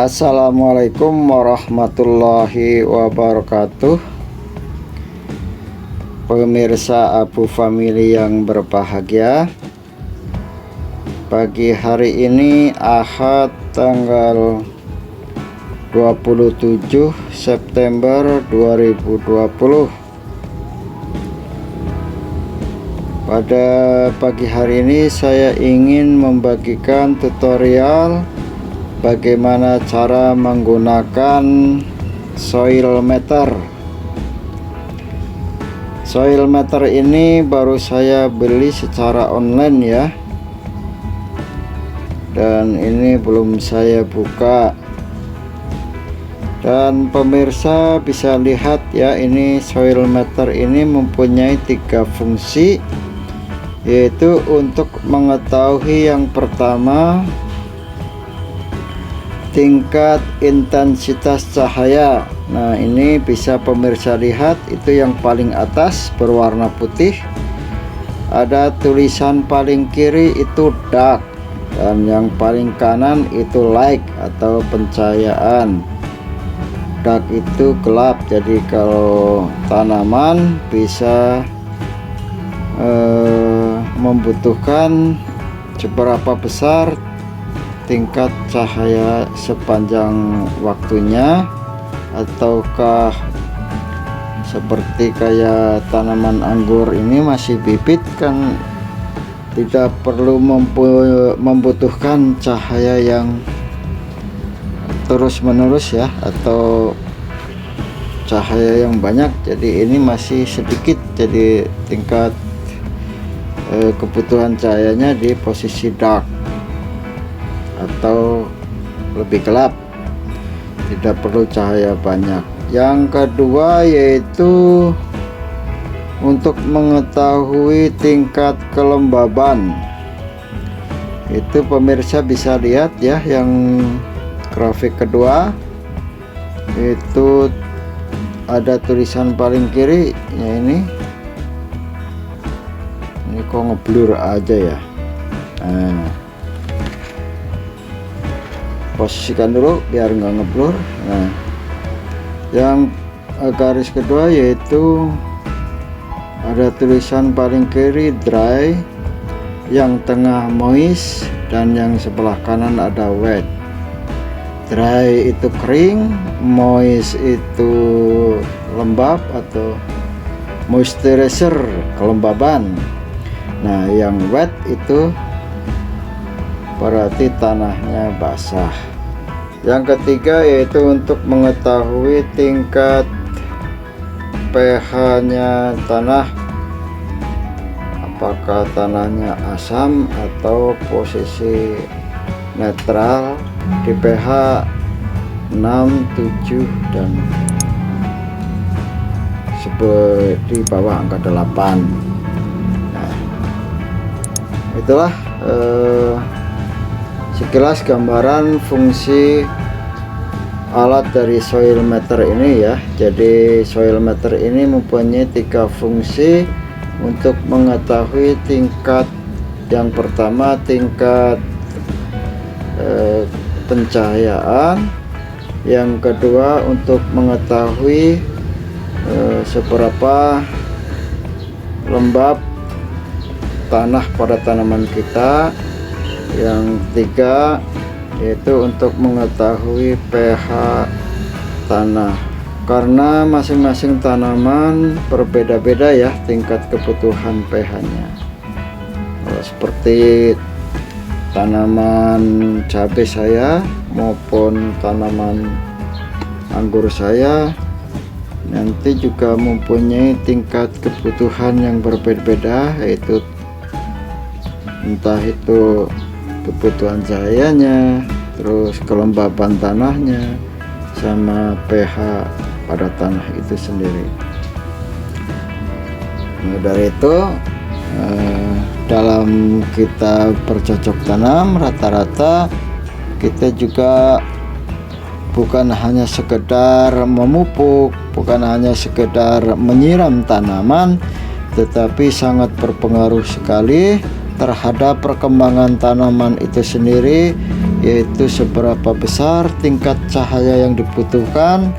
Assalamualaikum warahmatullahi wabarakatuh. Pemirsa Abu Family yang berbahagia, pagi hari ini Ahad tanggal 27 September 2020. Pada pagi hari ini saya ingin membagikan tutorial bagaimana cara menggunakan soil meter. Soil meter ini baru saya beli secara online ya, dan ini belum saya buka. Dan pemirsa bisa lihat ya, ini soil meter ini mempunyai 3 fungsi, yaitu untuk mengetahui yang pertama tingkat intensitas cahaya. Nah, ini bisa pemirsa lihat, itu yang paling atas berwarna putih, ada tulisan paling kiri itu dark, dan yang paling kanan itu light atau pencahayaan. Dark itu gelap, jadi kalau tanaman bisa membutuhkan seberapa besar tingkat cahaya sepanjang waktunya, ataukah seperti kayak tanaman anggur ini masih bibit kan tidak perlu membutuhkan cahaya yang terus menerus ya, atau cahaya yang banyak. Jadi ini masih sedikit, jadi tingkat kebutuhan cahayanya di posisi dark atau lebih gelap, tidak perlu cahaya banyak. Yang kedua yaitu untuk mengetahui tingkat kelembaban. Itu pemirsa bisa lihat ya, yang grafik kedua itu ada tulisan paling kiri ya, ini kok ngeblur aja ya. Nah, posisikan dulu biar nggak ngeblur. Nah, yang garis kedua yaitu ada tulisan paling kiri dry, yang tengah moist, dan yang sebelah kanan ada wet. Dry itu kering, moist itu lembab atau moisturizer, kelembaban. Nah, yang wet itu berarti tanahnya basah. Yang ketiga yaitu untuk mengetahui tingkat pH-nya tanah, apakah tanahnya asam atau posisi netral di pH 6, 7 dan di bawah angka 8. Itulah sekilas gambaran fungsi alat dari soil meter ini ya. Jadi soil meter ini mempunyai 3 fungsi untuk mengetahui tingkat. Yang pertama tingkat pencahayaan, yang kedua untuk mengetahui seberapa lembab tanah pada tanaman kita, yang ketiga yaitu untuk mengetahui pH tanah, karena masing-masing tanaman berbeda-beda ya tingkat kebutuhan pH-nya. Seperti tanaman cabai saya maupun tanaman anggur saya nanti juga mempunyai tingkat kebutuhan yang berbeda-beda, yaitu entah itu kebutuhan cahayanya, terus kelembaban tanahnya, sama pH pada tanah itu sendiri. Nah, dari itu dalam kita bercocok tanam, rata-rata kita juga bukan hanya sekedar memupuk, bukan hanya sekedar menyiram tanaman, tetapi sangat berpengaruh sekali terhadap perkembangan tanaman itu sendiri, yaitu seberapa besar tingkat cahaya yang dibutuhkan,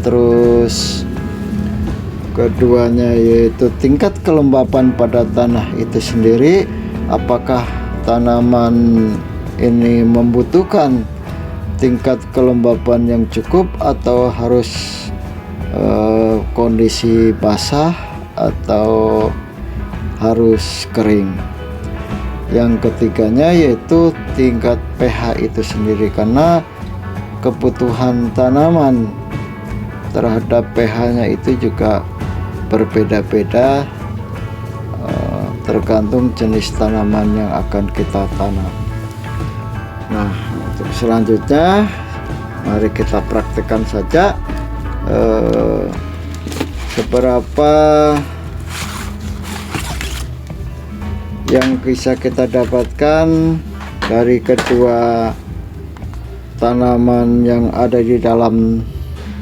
terus keduanya yaitu tingkat kelembapan pada tanah itu sendiri, apakah tanaman ini membutuhkan tingkat kelembapan yang cukup atau harus kondisi basah atau harus kering. Yang ketiganya yaitu tingkat pH itu sendiri, karena kebutuhan tanaman terhadap pH-nya itu juga berbeda-beda tergantung jenis tanaman yang akan kita tanam. Nah, untuk selanjutnya mari kita praktekkan saja seberapa yang bisa kita dapatkan dari kedua tanaman yang ada di dalam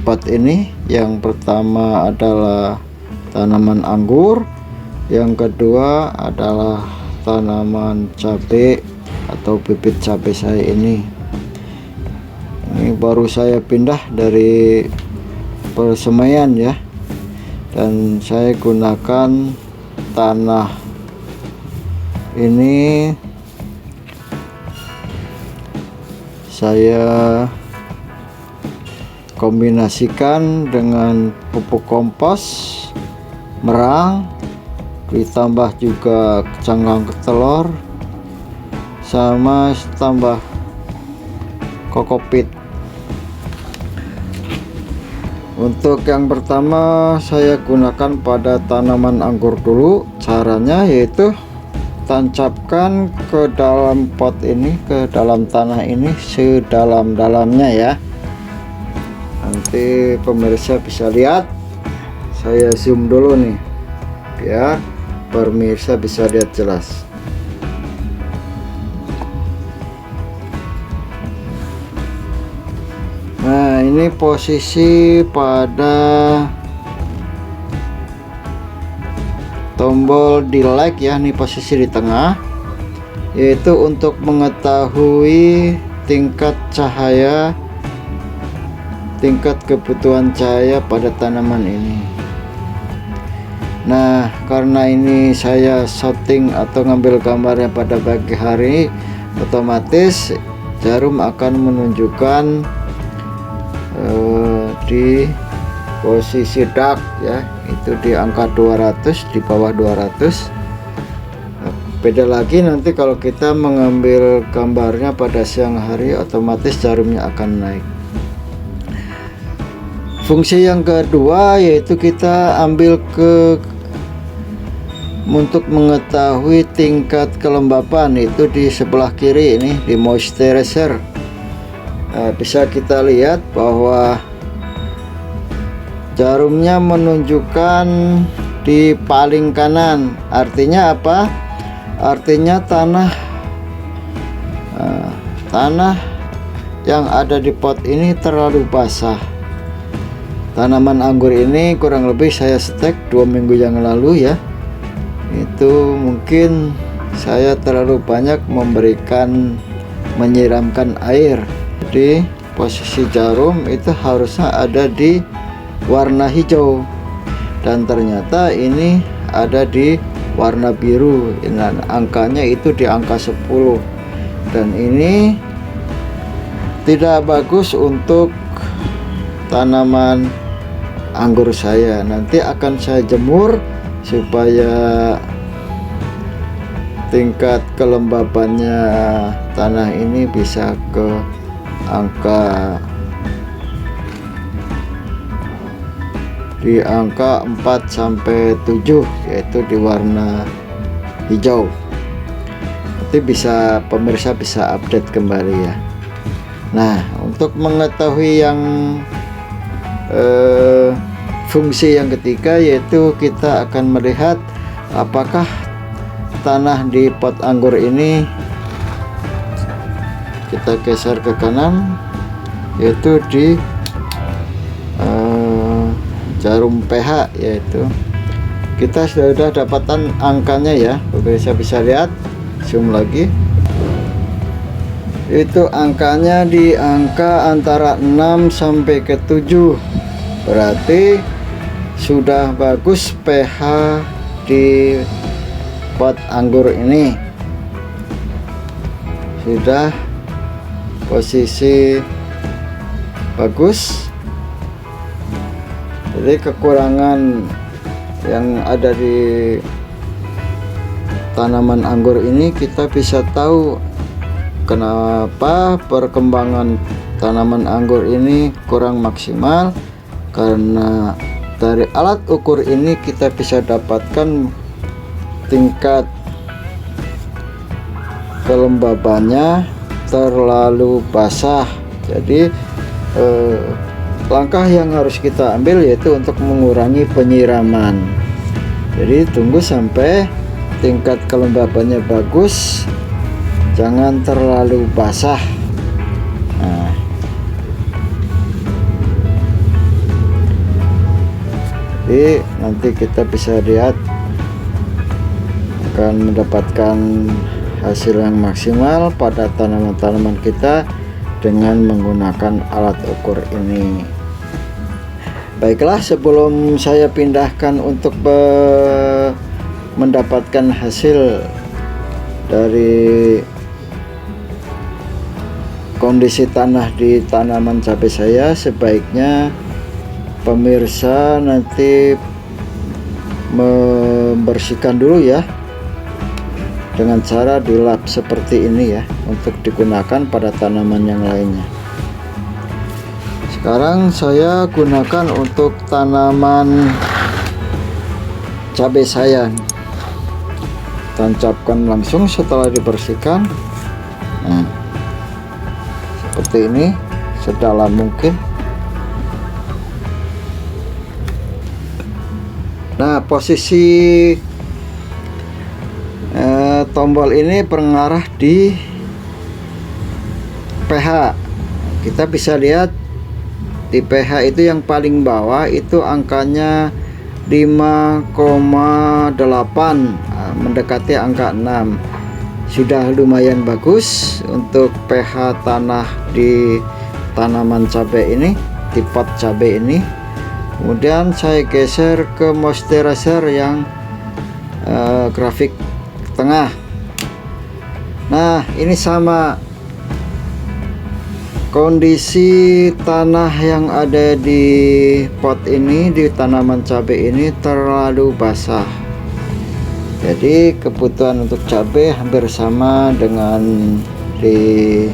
pot ini. Yang pertama adalah tanaman anggur, yang kedua adalah tanaman cabai atau bibit cabai saya ini. Ini baru saya pindah dari persemaian ya, dan saya gunakan tanah ini saya kombinasikan dengan pupuk kompos, merang, ditambah juga cangkang telur, sama tambah kokopit. Untuk yang pertama saya gunakan pada tanaman anggur dulu. Caranya yaitu tancapkan ke dalam pot ini, ke dalam tanah ini sedalam-dalamnya ya. Nanti pemirsa bisa lihat, saya zoom dulu nih biar pemirsa bisa lihat jelas. Nah, ini posisi pada tombol di like ya, ini posisi di tengah, yaitu untuk mengetahui tingkat cahaya, tingkat kebutuhan cahaya pada tanaman ini. Nah, karena ini saya shooting atau ngambil gambarnya pada pagi hari, otomatis jarum akan menunjukkan di posisi dark ya, itu di angka 200, di bawah 200. Beda lagi nanti kalau kita mengambil gambarnya pada siang hari, otomatis jarumnya akan naik. Fungsi yang kedua yaitu kita ambil untuk mengetahui tingkat kelembapan, itu di sebelah kiri ini, di moisturizer. Bisa kita lihat bahwa jarumnya menunjukkan di paling kanan. Artinya apa? Artinya tanah yang ada di pot ini terlalu basah. Tanaman anggur ini kurang lebih saya stek 2 minggu yang lalu ya. Itu mungkin saya terlalu banyak menyiramkan air. Jadi posisi jarum itu harusnya ada di warna hijau, dan ternyata ini ada di warna biru. Nah, angkanya itu di angka 10, dan ini tidak bagus untuk tanaman anggur saya. Nanti akan saya jemur supaya tingkat kelembapannya tanah ini bisa ke angka di angka 4 sampai 7, yaitu di warna hijau. Nanti bisa pemirsa bisa update kembali ya. Nah, untuk mengetahui yang fungsi yang ketiga, yaitu kita akan melihat apakah tanah di pot anggur ini, kita geser ke kanan, yaitu di jarum pH, yaitu kita sudah dapatkan angkanya ya, pemirsa bisa lihat, zoom lagi, itu angkanya di angka antara 6 sampai ke 7, berarti sudah bagus pH di pot anggur ini, sudah posisi bagus. Jadi kekurangan yang ada di tanaman anggur ini kita bisa tahu kenapa perkembangan tanaman anggur ini kurang maksimal, karena dari alat ukur ini kita bisa dapatkan tingkat kelembabannya terlalu basah. Jadi langkah yang harus kita ambil yaitu untuk mengurangi penyiraman. Jadi tunggu sampai tingkat kelembabannya bagus, jangan terlalu basah. Nah, jadi nanti kita bisa lihat akan mendapatkan hasil yang maksimal pada tanaman-tanaman kita dengan menggunakan alat ukur ini. Baiklah, sebelum saya pindahkan untuk mendapatkan hasil dari kondisi tanah di tanaman cabai saya, sebaiknya pemirsa nanti membersihkan dulu ya, dengan cara dilap seperti ini ya, untuk digunakan pada tanaman yang lainnya. Sekarang saya gunakan untuk tanaman cabai saya, tancapkan langsung setelah dibersihkan. Nah, seperti ini, sedalam mungkin. Nah, posisi tombol ini pengarah di pH. Kita bisa lihat di pH itu yang paling bawah itu angkanya 5,8, mendekati angka 6. Sudah lumayan bagus untuk pH tanah di tanaman cabai ini, di pot cabai ini. Kemudian saya geser ke moisturizer yang grafik tengah. Nah, ini sama kondisi tanah yang ada di pot ini, di tanaman cabai ini terlalu basah. Jadi kebutuhan untuk cabai hampir sama dengan di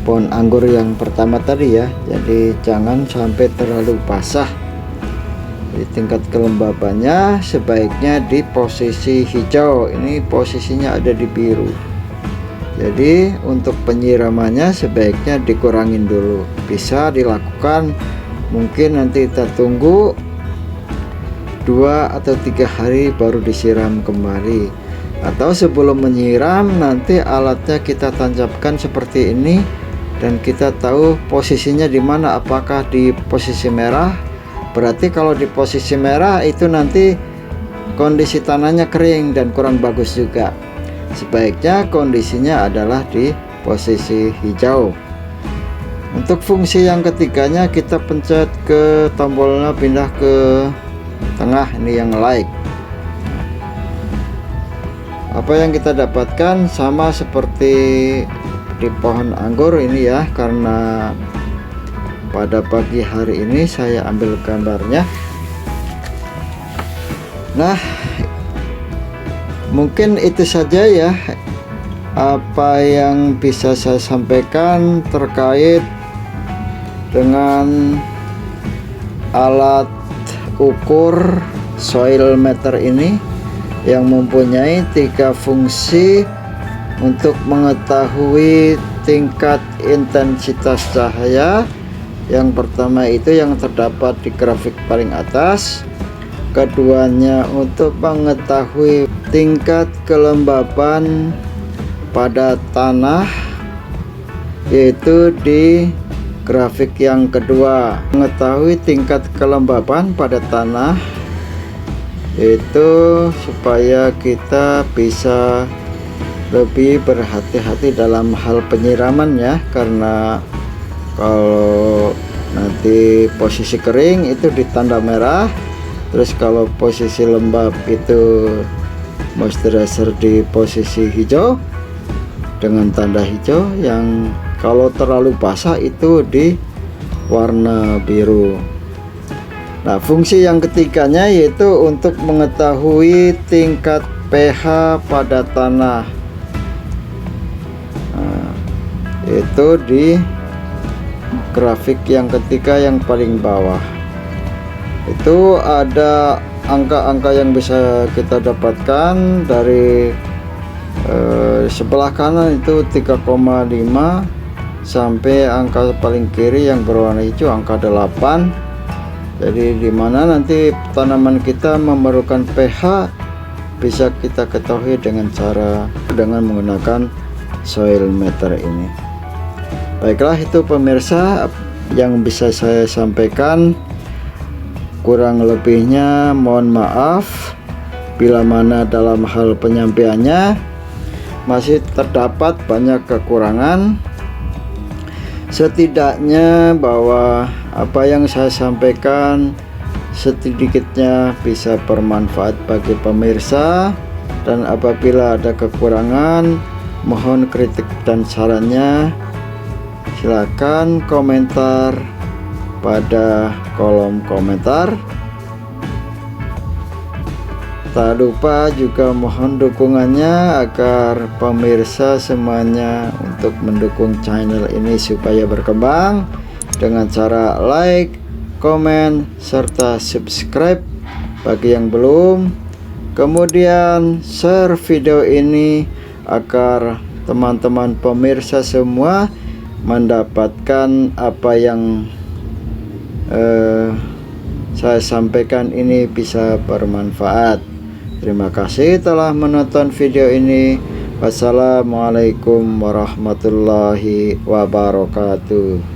pohon anggur yang pertama tadi ya. Jadi jangan sampai terlalu basah. Jadi tingkat kelembabannya sebaiknya di posisi hijau. Ini posisinya ada di biru. Jadi untuk penyiramannya sebaiknya dikurangin dulu. Bisa dilakukan, mungkin nanti kita tunggu 2 atau 3 hari baru disiram kembali, atau sebelum menyiram nanti alatnya kita tancapkan seperti ini dan kita tahu posisinya di mana. Apakah di posisi merah? Berarti kalau di posisi merah itu nanti kondisi tanahnya kering dan kurang bagus juga. Sebaiknya kondisinya adalah di posisi hijau. Untuk fungsi yang ketiganya kita pencet ke tombolnya, pindah ke tengah, ini yang like. Apa yang kita dapatkan sama seperti di pohon anggur ini ya, karena pada pagi hari ini saya ambil gambarnya. Nah, mungkin itu saja ya apa yang bisa saya sampaikan terkait dengan alat ukur soil meter ini, yang mempunyai 3 fungsi untuk mengetahui tingkat intensitas cahaya. Yang pertama itu yang terdapat di grafik paling atas. Keduanya untuk mengetahui tingkat kelembaban pada tanah, yaitu di grafik yang kedua. Mengetahui tingkat kelembaban pada tanah itu supaya kita bisa lebih berhati-hati dalam hal penyiraman ya, karena kalau nanti posisi kering itu ditanda merah, terus kalau posisi lembab itu moisturizer di posisi hijau dengan tanda hijau, yang kalau terlalu basah itu di warna biru. Nah, fungsi yang ketiganya yaitu untuk mengetahui tingkat pH pada tanah. Nah, itu di grafik yang ketiga yang paling bawah. Itu ada angka-angka yang bisa kita dapatkan dari sebelah kanan itu 3,5 sampai angka paling kiri yang berwarna hijau angka 8. Jadi dimana nanti tanaman kita memerlukan pH bisa kita ketahui dengan menggunakan soil meter ini. Baiklah, itu pemirsa yang bisa saya sampaikan. Kurang lebihnya mohon maaf bila mana dalam hal penyampaiannya masih terdapat banyak kekurangan. Setidaknya bahwa apa yang saya sampaikan sedikitnya bisa bermanfaat bagi pemirsa, dan apabila ada kekurangan mohon kritik dan sarannya silakan komentar pada kolom komentar. Tak lupa juga mohon dukungannya agar pemirsa semuanya untuk mendukung channel ini supaya berkembang dengan cara like, komen, serta subscribe bagi yang belum. Kemudian share video ini agar teman-teman pemirsa semua mendapatkan apa yang saya sampaikan ini bisa bermanfaat. Terima kasih telah menonton video ini. Wassalamualaikum warahmatullahi wabarakatuh.